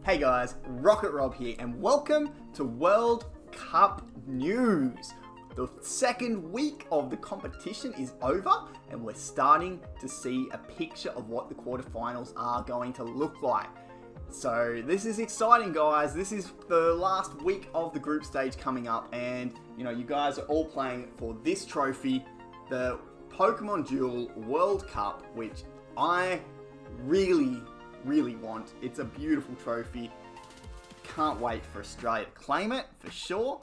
Hey guys, Rocket Rob here, and welcome to World Cup News. The second week of the competition is over, and we're starting to see a picture of what the quarterfinals are going to look like. So this is exciting, guys. This is the last week of the group stage coming up, and you guys are all playing for this trophy, the Pokemon Duel World Cup, which I really want. It's a beautiful trophy. Can't wait for Australia to claim it, for sure.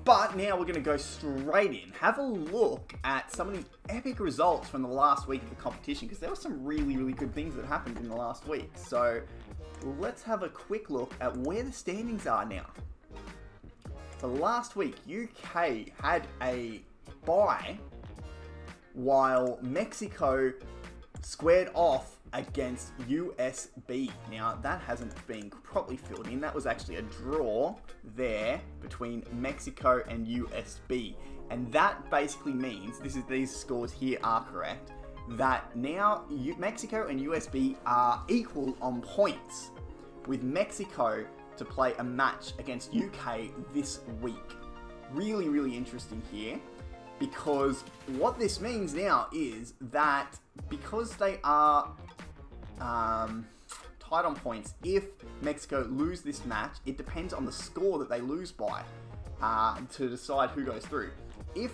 But now we're going to go straight in. Have a look at some of the epic results from the last week of the competition, because there were some really good things that happened in the last week. So let's have a quick look at where the standings are now. So last week, UK had a bye, while Mexico squared off against USB. Now, that hasn't been properly filled in. That was actually a draw there between Mexico and USB. And that basically means, these scores here are correct, that now Mexico and USB are equal on points, with Mexico to play a match against UK this week. Really interesting here, because what this means now is that because they are tied on points, if Mexico lose this match, it depends on the score that they lose by to decide who goes through. If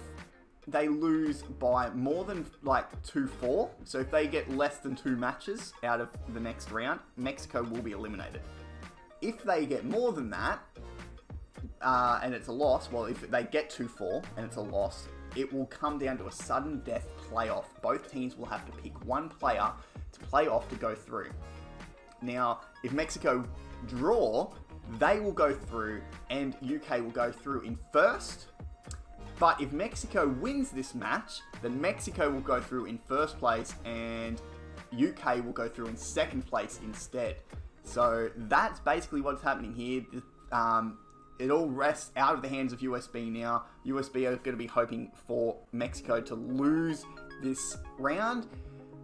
they lose by more than 2-4, so if they get less than 2 matches out of the next round, Mexico will be eliminated. If they get more than that, and it's a loss, well, if they get 2-4 and it's a loss, it will come down to a sudden death playoff. Both teams will have to pick one player to play off to go through. Now, if Mexico draw, they will go through and UK will go through in first. But if Mexico wins this match, then Mexico will go through in first place and UK will go through in second place instead. So that's basically what's happening here. It all rests out of the hands of USB now. USB are going to be hoping for Mexico to lose this round.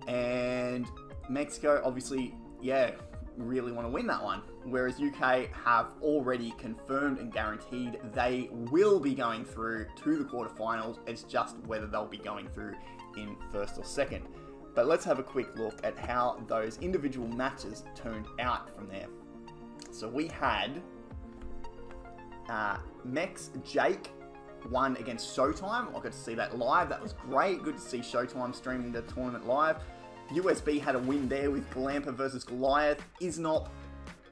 And Mexico, obviously, really want to win that one. Whereas UK have already confirmed and guaranteed they will be going through to the quarterfinals. It's just whether they'll be going through in first or second. But let's have a quick look at how those individual matches turned out from there. So we had Mex Jake won against Showtime. I got to see that live. That was great. Good to see Showtime streaming the tournament live. USB had a win there with Galampa versus Goliath. Isnop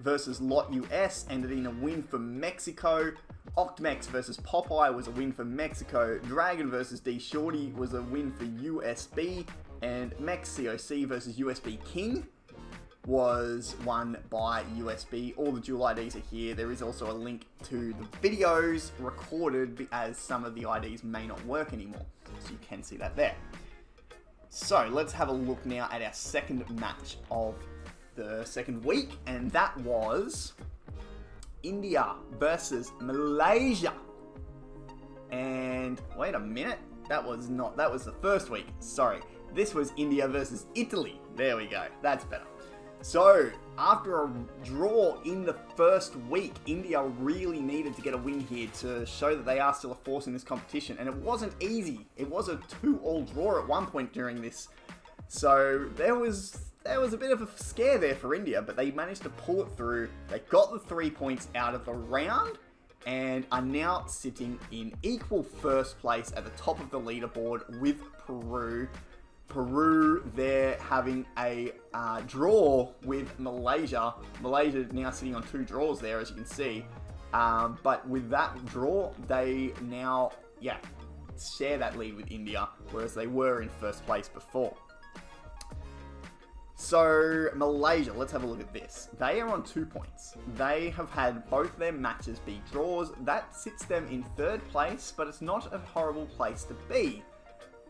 versus Lot US ended in a win for Mexico. Octmex versus Popeye was a win for Mexico. Dragon versus D Shorty was a win for USB. And Mex COC versus USB King was won by USB. All the dual IDs are here. There is also a link to the videos recorded, as some of the IDs may not work anymore. So you can see that there. So let's have a look now at our second match of the second week, and that was India versus Malaysia. And wait a minute, that was the first week. Sorry, this was India versus Italy. There we go, that's better. So, after a draw in the first week, India really needed to get a win here to show that they are still a force in this competition. And it wasn't easy. It was a 2-all draw at one point during this. So, there was a bit of a scare there for India, but they managed to pull it through. They got the 3 points out of the round and are now sitting in equal first place at the top of the leaderboard with Peru. Peru, they're having a draw with Malaysia. Malaysia now sitting on 2 draws there, as you can see. But with that draw, they now, share that lead with India, whereas they were in first place before. So, Malaysia, let's have a look at this. They are on 2 points. They have had both their matches be draws. That sits them in third place, but it's not a horrible place to be,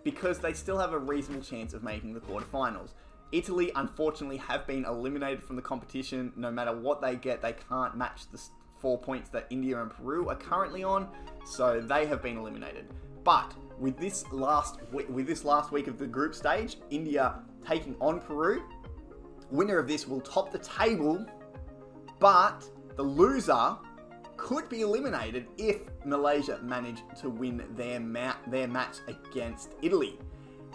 because they still have a reasonable chance of making the quarterfinals. Italy, unfortunately, have been eliminated from the competition. No matter what they get, they can't match the 4 points that India and Peru are currently on, so they have been eliminated. But with this last week of the group stage, India taking on Peru, winner of this will top the table But the loser could be eliminated if Malaysia manage to win their match against Italy.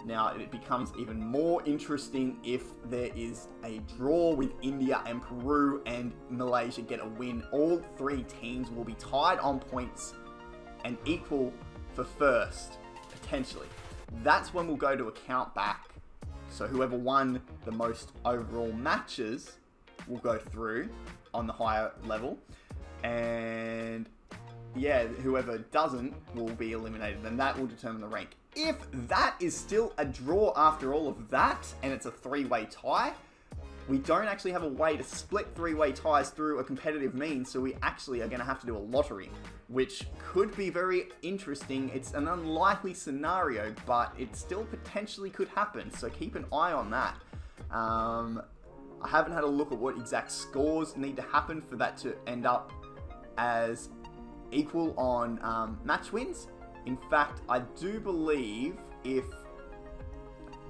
Now, it becomes even more interesting if there is a draw with India and Peru and Malaysia get a win. All three teams will be tied on points and equal for first, potentially. That's when we'll go to a count back. So whoever won the most overall matches will go through on the higher level. And yeah, whoever doesn't will be eliminated, and that will determine the rank. If that is still a draw after all of that, and it's a three-way tie, we don't actually have a way to split three-way ties through a competitive means, so we actually are going to have to do a lottery, which could be very interesting. It's an unlikely scenario, but it still potentially could happen, so keep an eye on that. I haven't had a look at what exact scores need to happen for that to end up as equal on match wins. In fact, I do believe if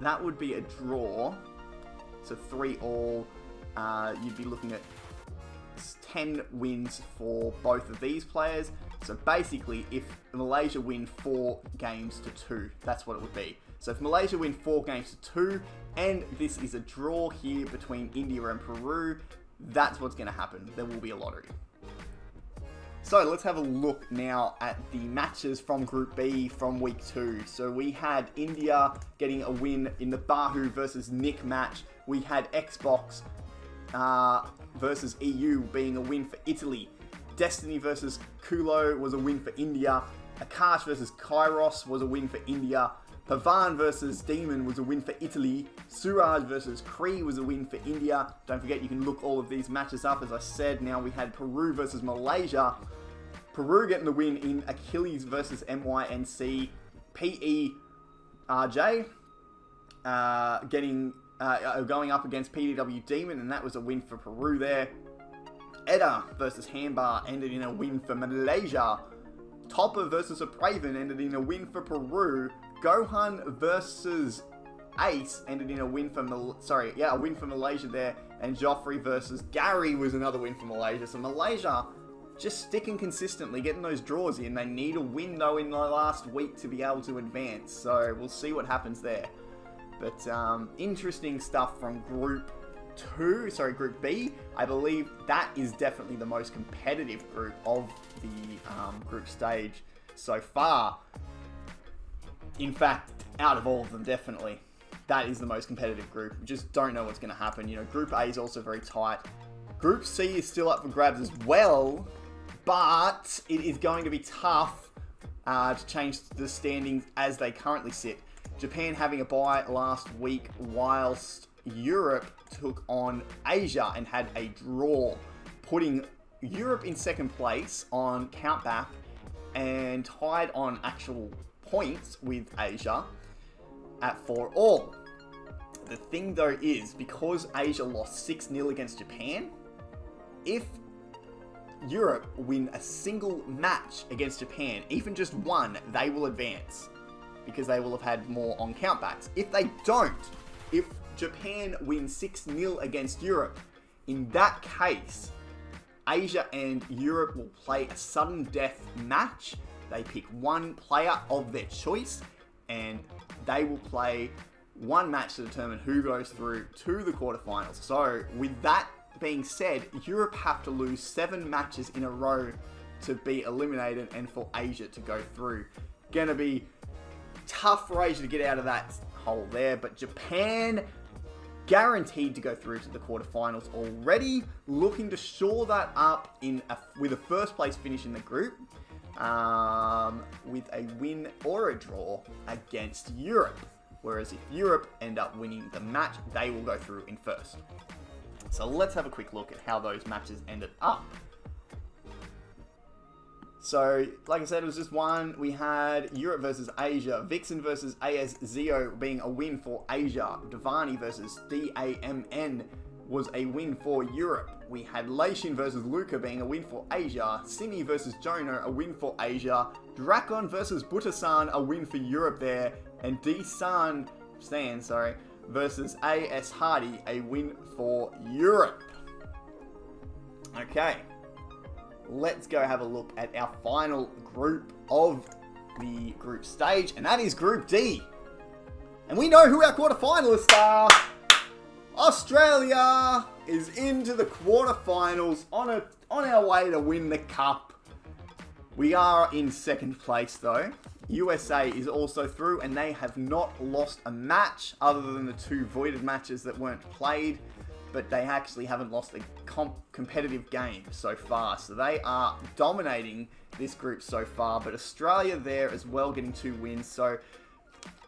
that would be a draw, so 3-all, you'd be looking at 10 wins for both of these players. So basically, if Malaysia win 4 games to 2, that's what it would be. So if Malaysia win 4 games to 2, and this is a draw here between India and Peru, that's what's going to happen. There will be a lottery. So let's have a look now at the matches from Group B from Week 2. So we had India getting a win in the Bahu versus Nick match. We had Xbox versus EU being a win for Italy. Destiny versus Kulo was a win for India. Akash versus Kairos was a win for India. Pavan versus Demon was a win for Italy. Suraj versus Cree was a win for India. Don't forget, you can look all of these matches up. As I said, now we had Peru versus Malaysia. Peru getting the win in Achilles versus MYNC. PERJ going up against PDW Demon, and that was a win for Peru there. Edda versus Hambar ended in a win for Malaysia. Topper versus Apraven ended in a win for Peru. Gohan versus Ace ended in a win for a win for Malaysia there. And Joffrey versus Gary was another win for Malaysia. So Malaysia just sticking consistently, getting those draws in. They need a win though in the last week to be able to advance. So we'll see what happens there. But interesting stuff from Group B. I believe that is definitely the most competitive group of the group stage so far. In fact, out of all of them, definitely. That is the most competitive group. We just don't know what's going to happen. You know, Group A is also very tight. Group C is still up for grabs as well, but it is going to be tough to change the standings as they currently sit. Japan having a bye last week, whilst Europe took on Asia and had a draw, putting Europe in second place on countback and tied on actual points with Asia at 4-all. The thing though is, because Asia lost 6-0 against Japan, if Europe win a single match against Japan, even just one, they will advance because they will have had more on countbacks. If they don't, if Japan wins 6-0 against Europe, in that case, Asia and Europe will play a sudden death match. They pick one player of their choice, and they will play one match to determine who goes through to the quarterfinals. So, with that being said, Europe have to lose 7 matches in a row to be eliminated and for Asia to go through. Gonna be tough for Asia to get out of that hole there, but Japan guaranteed to go through to the quarterfinals already, looking to shore that up with a first place finish in the group, with a win or a draw against Europe. Whereas if Europe end up winning the match, they will go through in first. So let's have a quick look at how those matches ended up. So, like I said, it was just one. We had Europe versus Asia. Vixen versus ASZO being a win for Asia. Devani versus DAMN was a win for Europe. We had Leishin versus Luca being a win for Asia. Simi versus Jono, a win for Asia. Drakon versus Butasan, a win for Europe there. And Stan versus AS Hardy, a win for Europe. Okay. Let's go have a look at our final group of the group stage, and that is Group D. And we know who our quarterfinalists are. Australia is into the quarterfinals on our way to win the cup. We are in second place though. USA is also through, and they have not lost a match other than the 2 voided matches that weren't played. But they actually haven't lost a competitive game so far. So they are dominating this group so far. But Australia there as well, getting 2 wins. So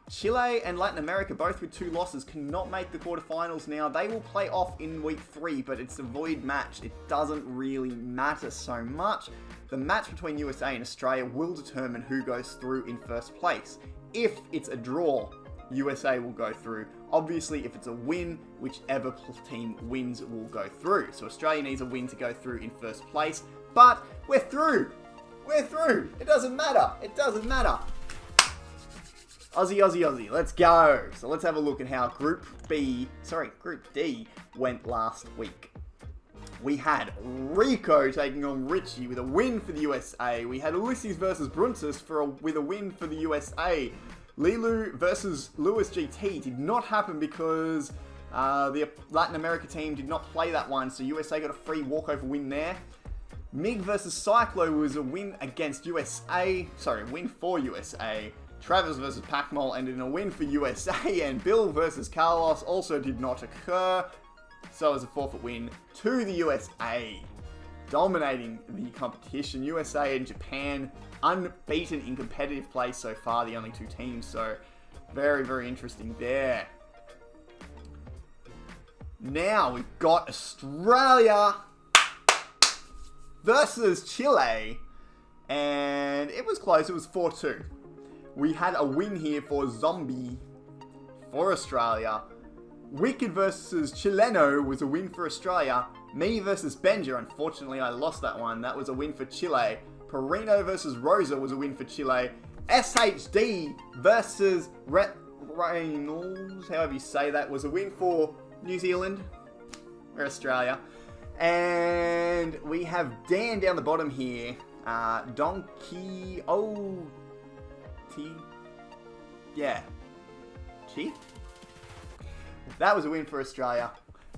Chile and Latin America, both with 2 losses, cannot make the quarterfinals now. They will play off in week 3, but it's a void match. It doesn't really matter so much. The match between USA and Australia will determine who goes through in first place. If it's a draw, USA will go through. Obviously, if it's a win, whichever team wins will go through. So Australia needs a win to go through in first place. But we're through. We're through. It doesn't matter. It doesn't matter. Aussie, Aussie, Aussie. Let's go. So let's have a look at how Group D went last week. We had r3iko taking on Richie with a win for the USA. We had Ulysses versus Bruntus with a win for the USA. Lilu versus Lewis GT did not happen because the Latin America team did not play that one, so USA got a free walkover win there. Mig versus Cyclo was a win against USA. Sorry, win for USA. Travis versus Pacmol ended in a win for USA, and Bill versus Carlos also did not occur. So it was a forfeit win to the USA. Dominating the competition. USA and Japan unbeaten in competitive play so far, the only 2 teams. So very, very interesting there. Now we've got Australia versus Chile. And it was close. It was 4-2. We had a win here for Zombie for Australia. Wicked versus Chileno was a win for Australia. Me versus Benja. Unfortunately, I lost that one. That was a win for Chile. Perino versus Rosa was a win for Chile. SHD versus Reynolds, however you say that, was a win for New Zealand or Australia. And we have Dan down the bottom here. Donkey O-T. Yeah. Chief? That was a win for Australia.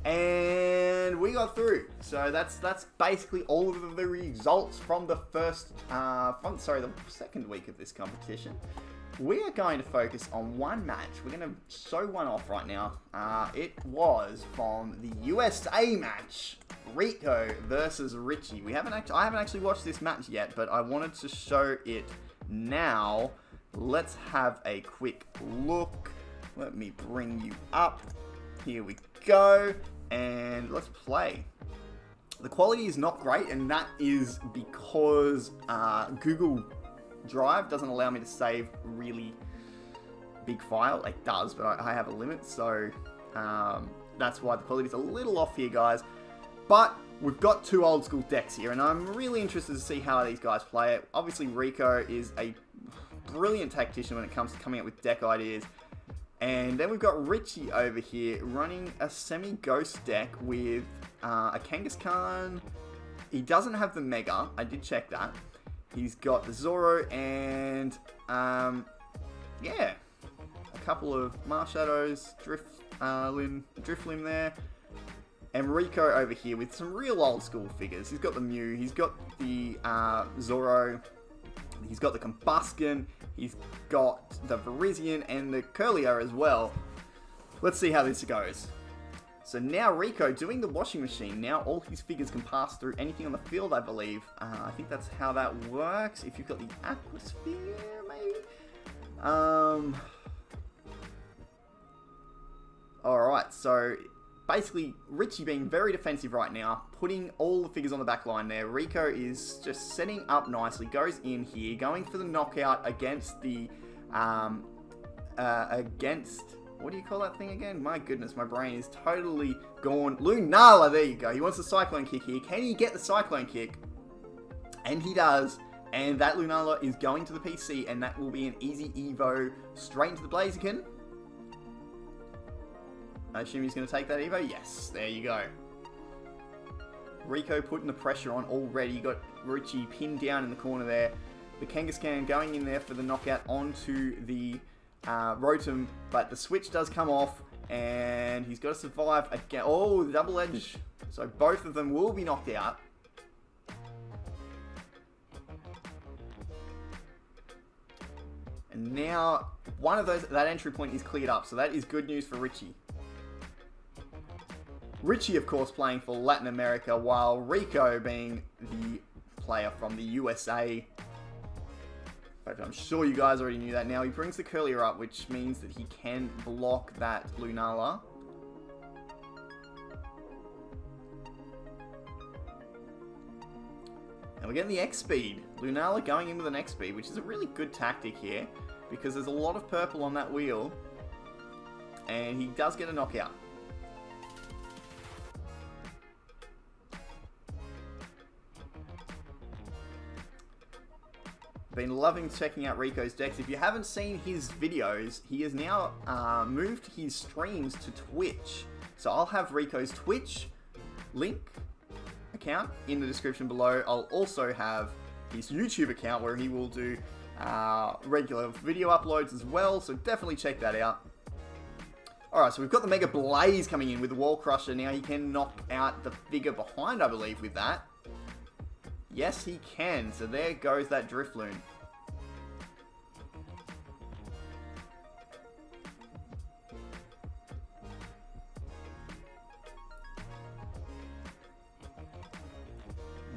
And we got through. So that's basically all of the results from the the second week of this competition. We are going to focus on one match. We're going to show one off right now. It was from the USA match, r3iko versus Richie. I haven't actually watched this match yet, but I wanted to show it now. Let's have a quick look. Let me bring you up. Here we go. And let's play. The quality is not great, and that is because Google Drive doesn't allow me to save really big file. It does, but I have a limit, so that's why the quality is a little off here, guys. But we've got 2 old school decks here, and I'm really interested to see how these guys play it. Obviously, r3iko is a brilliant tactician when it comes to coming up with deck ideas. And then we've got Richie over here running a semi-ghost deck with a Kangaskhan. He doesn't have the Mega. I did check that. He's got the Zoro and, yeah, a couple of Marshadows, Driflim there. And r3iko over here with some real old school figures. He's got the Mew, he's got the Zoro, he's got the Combuskin, he's got the Virizion and the Curlier as well. Let's see how this goes. So now r3iko doing the washing machine. Now all his figures can pass through anything on the field, I believe. I think that's how that works. If you've got the Aquasphere, maybe? Alright, so basically Richie being very defensive right now, putting all the figures on the back line there. r3iko is just setting up nicely, goes in here, going for the knockout against the, what do you call that thing again? My goodness, my brain is totally gone. Lunala, there you go. He wants the Cyclone Kick here. Can he get the Cyclone Kick? And he does. And that Lunala is going to the PC, and that will be an easy Evo straight into the Blaziken. I assume he's going to take that Evo? Yes, there you go. r3iko putting the pressure on already. You got Richie pinned down in the corner there. The Kangaskhan going in there for the knockout onto the Rotom, but the switch does come off, and he's got to survive again. Oh, the double edge. So both of them will be knocked out. And now one of that entry point is cleared up, so that is good news for Richie. Richie, of course, playing for Latin America, while r3iko being the player from the USA. But I'm sure you guys already knew that. Now he brings the Curlier up, which means that he can block that Lunala. And we're getting the X-Speed. Lunala going in with an X-Speed, which is a really good tactic here, because there's a lot of purple on that wheel. And he does get a knockout. Been loving checking out r3iko's decks. If you haven't seen his videos, he has now moved his streams to Twitch. So I'll have r3iko's Twitch link account in the description below. I'll also have his YouTube account where he will do regular video uploads as well. So definitely check that out. Alright, so we've got the Mega Blaze coming in with the Wall Crusher. Now he can knock out the figure behind, I believe, with that. Yes, he can. So there goes that Drifloon.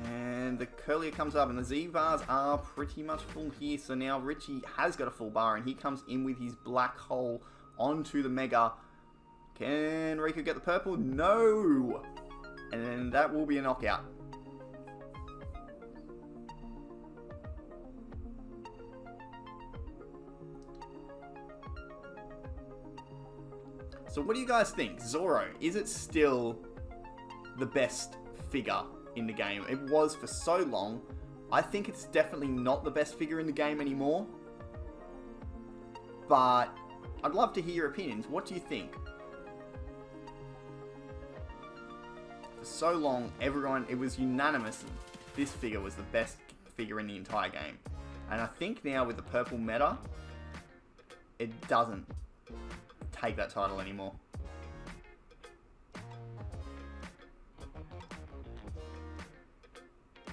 And the Curlier comes up, and the Z-bars are pretty much full here. So now Richie has got a full bar, and he comes in with his Black Hole onto the Mega. Can r3iko get the purple? No! And then that will be a knockout. So what do you guys think? Zoro, is it still the best figure in the game? It was for so long. I think it's definitely not the best figure in the game anymore. But I'd love to hear your opinions. What do you think? For so long, it was unanimous that this figure was the best figure in the entire game. And I think now with the purple meta, it doesn't take that title anymore.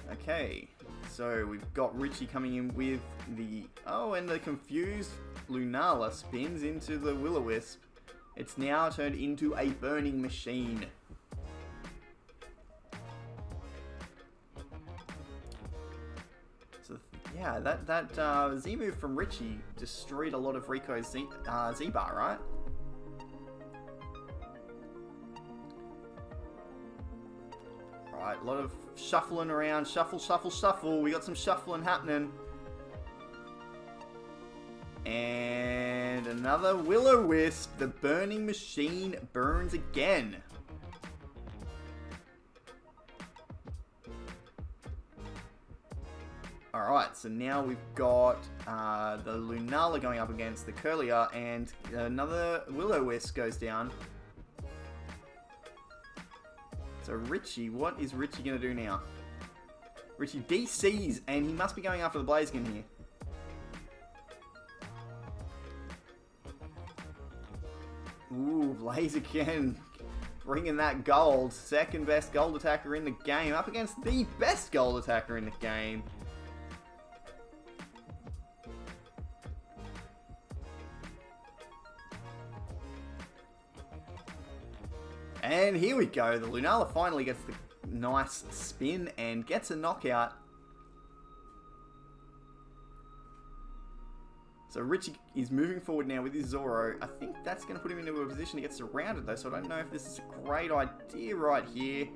Okay, so we've got Richie coming in with the... Oh, and the confused Lunala spins into the Will-O-Wisp. It's now turned into a burning machine. So, yeah, that Z move from Richie destroyed a lot of r3iko's Z-bar, right? Right, a lot of shuffling around. Shuffle, shuffle, shuffle. We got some shuffling happening. And another Will-O-Wisp. The burning machine burns again. Alright, so now we've got the Lunala going up against the Curlier, and another Will-O-Wisp goes down. So Richie, what is Richie going to do now? Richie DCs, and he must be going after the Blaziken here. Ooh, Blaziken bringing that gold. Second best gold attacker in the game, up against the best gold attacker in the game. And here we go. The Lunala finally gets the nice spin and gets a knockout. So Richie is moving forward now with his Zoro. I think that's going to put him into a position to get surrounded though, so I don't know if this is a great idea right here.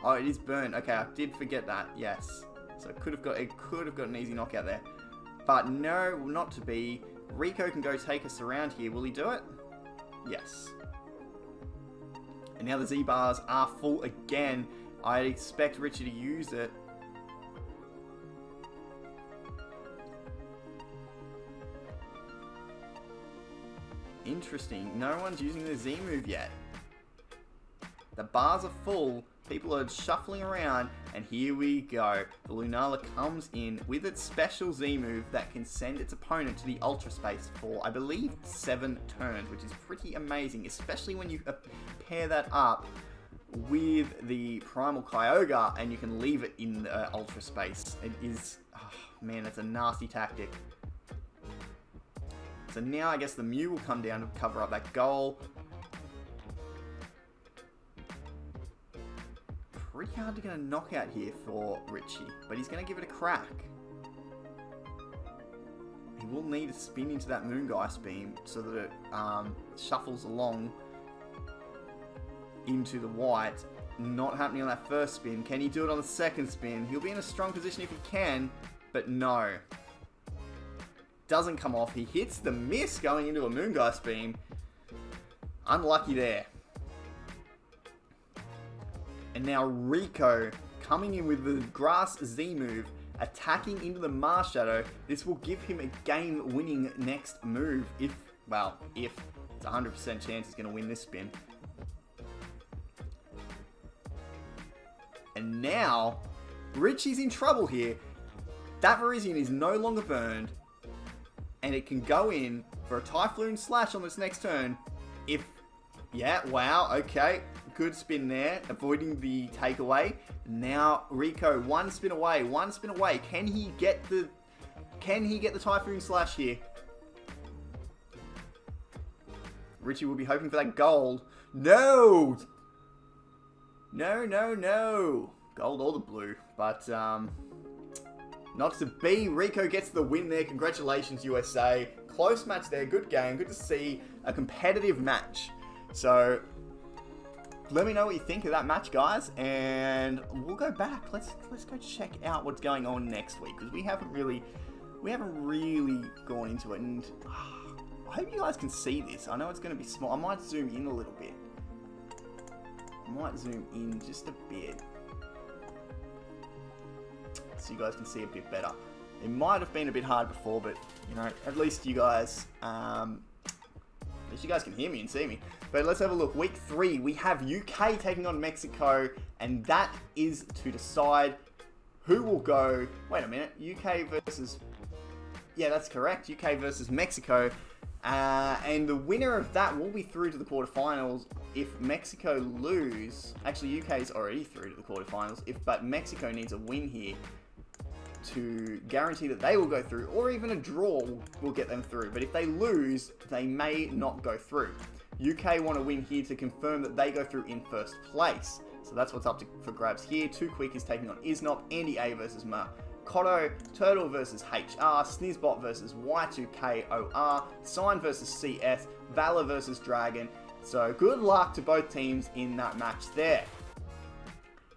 Oh, it is burned. Okay, I did forget that. Yes. So it could have got an easy knockout there. But no, not to be. r3iko can go take us around here. Will he do it? Yes. And now the Z-bars are full again. I expect Richie to use it. Interesting. No one's using the Z move yet. The bars are full. People are shuffling around, and here we go. The Lunala comes in with its special Z move that can send its opponent to the Ultra Space for, I believe, 7 turns, which is pretty amazing, especially when you pair that up with the Primal Kyogre, and you can leave it in the Ultra Space. It is, oh man, that's a nasty tactic. So now I guess the Mew will come down to cover up that goal. Pretty hard to get a knockout here for Richie, but he's going to give it a crack. He will need to spin into that Moongeist beam so that it shuffles along into the white. Not happening on that first spin. Can he do it on the second spin? He'll be in a strong position if he can, but no. Doesn't come off. He hits the miss going into a Moongeist beam. Unlucky there. And now r3iko coming in with the Grass Z move, attacking into the Mars Shadow. This will give him a game-winning next move if it's a 100% chance he's going to win this spin. And now, Richie's in trouble here. That Virizion is no longer burned, and it can go in for a Typhoon Slash on this next turn if... Yeah, wow, okay. Good spin there, avoiding the takeaway. Now r3iko, one spin away. Can he get the Typhoon Slash here? Richie will be hoping for that gold. No! No. Gold or the blue. But not to be. r3iko gets the win there. Congratulations, USA. Close match there. Good game. Good to see a competitive match. So let me know what you think of that match, guys, and we'll go back. Let's go check out what's going on next week, because we haven't really gone into it, and I hope you guys can see this. I know it's going to be small. I might zoom in a little bit. I might zoom in just a bit so you guys can see a bit better. It might have been a bit hard before, but you know, at least you guys can hear me and see me. But let's have a look. Week 3, we have UK taking on Mexico, and that is to decide who will go... Wait a minute. UK versus... Yeah, that's correct. UK versus Mexico. And the winner of that will be through to the quarterfinals. If Mexico lose... Actually, UK is already through to the quarterfinals. But Mexico needs a win here to guarantee that they will go through, or even a draw will get them through. But if they lose, they may not go through. UK want to win here to confirm that they go through in first place. So that's what's up for grabs here. 2Quick is taking on Isnop, Andy A versus Makoto, Turtle versus HR, Snizbot versus Y2KOR, Sign versus CS, Valor versus Dragon. So good luck to both teams in that match there.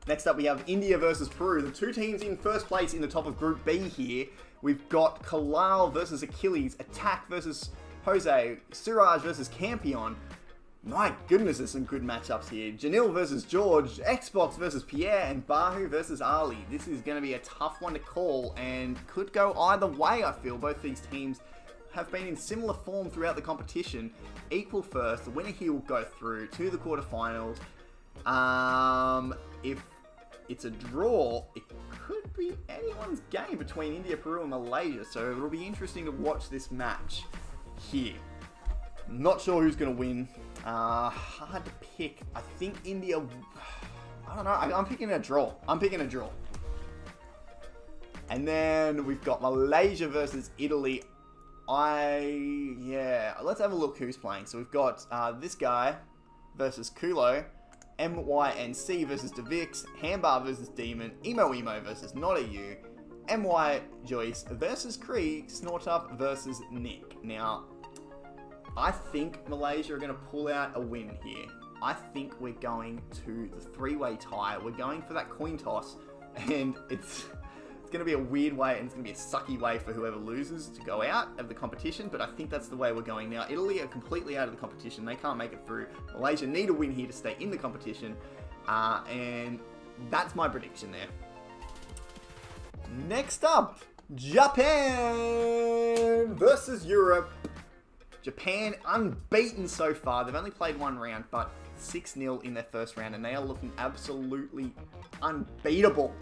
Next up, we have India versus Peru. The two teams in first place in the top of Group B here. We've got Kalal versus Achilles, Attack versus Jose, Suraj versus Campion. My goodness, there's some good matchups here. Janil versus George, Xbox versus Pierre, and Bahu versus Ali. This is going to be a tough one to call and could go either way, I feel. Both these teams have been in similar form throughout the competition. Equal first. The winner here will go through to the quarterfinals. If it's a draw, it could be anyone's game between India, Peru, and Malaysia. So it'll be interesting to watch this match here. Not sure who's going to win. Hard to pick. I think India... I don't know. I'm picking a draw. And then we've got Malaysia versus Italy. Let's have a look who's playing. So we've got this guy versus Kulo. MYNC versus Devix, Hambar versus Demon, Emo versus Not A U, MY Joyce versus Kree, Snortup versus Nick. Now, I think Malaysia are going to pull out a win here. I think we're going to the 3-way tie. We're going for that coin toss, and it's going to be a weird way, and it's going to be a sucky way for whoever loses to go out of the competition, but I think that's the way we're going now. Italy are completely out of the competition. They can't make it through. Malaysia need a win here to stay in the competition, and that's my prediction there. Next up, Japan versus Europe. Japan unbeaten so far. They've only played one round, but 6-0 in their first round, and they are looking absolutely unbeatable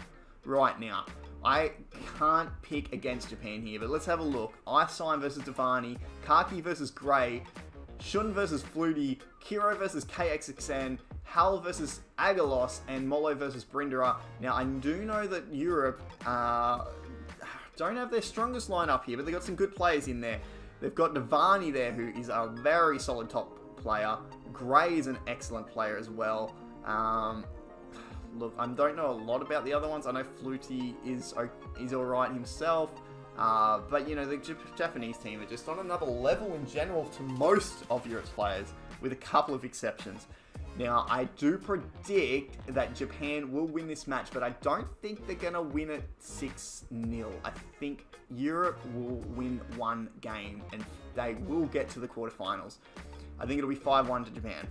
right now. I can't pick against Japan here, but let's have a look. Isign versus Devani, Kaki versus Gray, Shun versus Flutie, Kiro versus KXXN, Hal versus Agalos, and Molo versus Brindera. Now, I do know that Europe don't have their strongest lineup here, but they've got some good players in there. They've got Devani there, who is a very solid top player. Gray is an excellent player as well. Look, I don't know a lot about the other ones. I know Flutie is alright himself. But, you know, the Japanese team are just on another level in general to most of Europe's players, with a couple of exceptions. Now, I do predict that Japan will win this match, but I don't think they're going to win it 6-0. I think Europe will win one game, and they will get to the quarterfinals. I think it'll be 5-1 to Japan.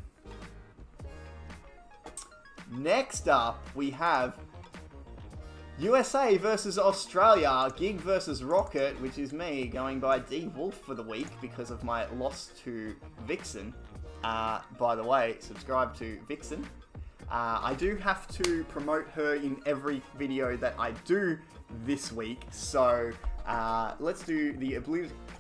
Next up, we have USA versus Australia, Gig versus Rocket, which is me going by D Wolf for the week because of my loss to Vixen. By the way, subscribe to Vixen. I do have to promote her in every video that I do this week, so let's do the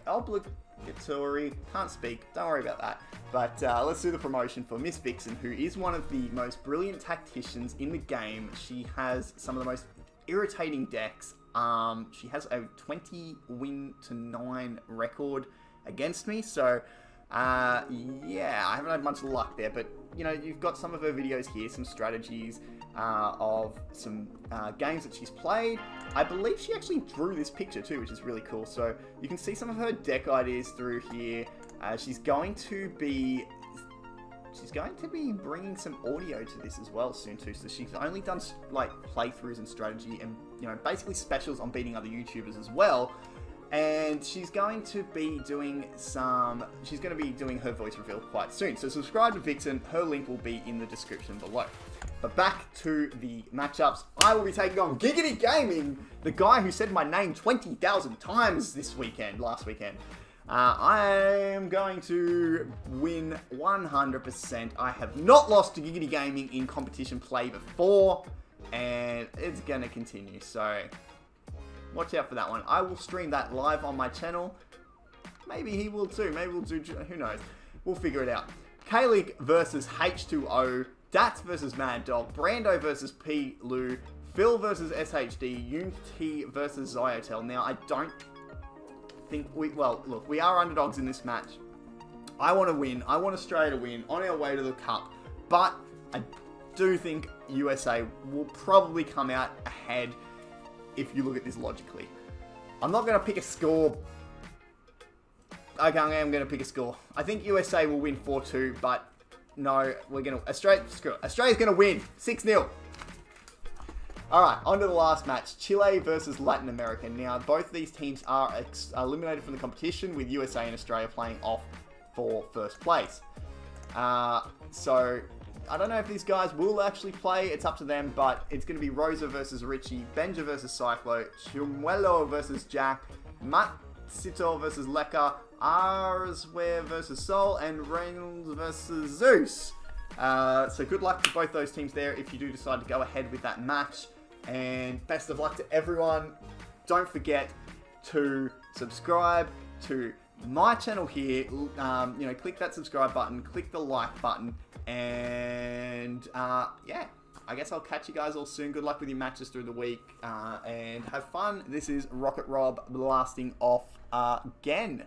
obligatory, can't speak, don't worry about that. But let's do the promotion for Miss Vixen, who is one of the most brilliant tacticians in the game. She has some of the most irritating decks. She has a 20-9 record against me, so yeah, I haven't had much luck there, but you know, you've got some of her videos here, some strategies of some games that she's played. I believe she actually drew this picture too, which is really cool. So you can see some of her deck ideas through here. She's going to be bringing some audio to this as well soon too. So she's only done like playthroughs and strategy and, you know, basically specials on beating other YouTubers as well. And she's going to be doing her voice reveal quite soon. So subscribe to Vixen. Her link will be in the description below. But back to the matchups. I will be taking on Giggity Gaming, the guy who said my name 20,000 times last weekend. I am going to win 100%. I have not lost to Giggity Gaming in competition play before, and it's going to continue. So watch out for that one. I will stream that live on my channel. Maybe he will too. Maybe we'll do, who knows. We'll figure it out. K-League versus H2O. Dats versus Mad Dog. Brando versus P. Lou. Phil versus SHD. Unity versus Zyotel. Now, I don't think well, look, we are underdogs in this match. I want to win. I want Australia to win on our way to the Cup. But I do think USA will probably come out ahead if you look at this logically. I'm not going to pick a score. Okay, I am going to pick a score. I think USA will win 4-2, but no, we're going to... Screw it. Australia's going to win 6-0. Alright, on to the last match. Chile versus Latin America. Now, both these teams are eliminated from the competition, with USA and Australia playing off for first place. So, I don't know if these guys will actually play. It's up to them, but it's going to be Rosa versus Richie, Benja versus Cyclo, Chumuelo versus Jack, Matsito versus Lekka, Arsware versus Sol, and Reynolds versus Zeus. So good luck to both those teams there if you do decide to go ahead with that match. And best of luck to everyone. Don't forget to subscribe to my channel here. You know, click that subscribe button, click the like button, and yeah, I guess I'll catch you guys all soon. Good luck with your matches through the week, and have fun. This is Rocket Rob blasting off again.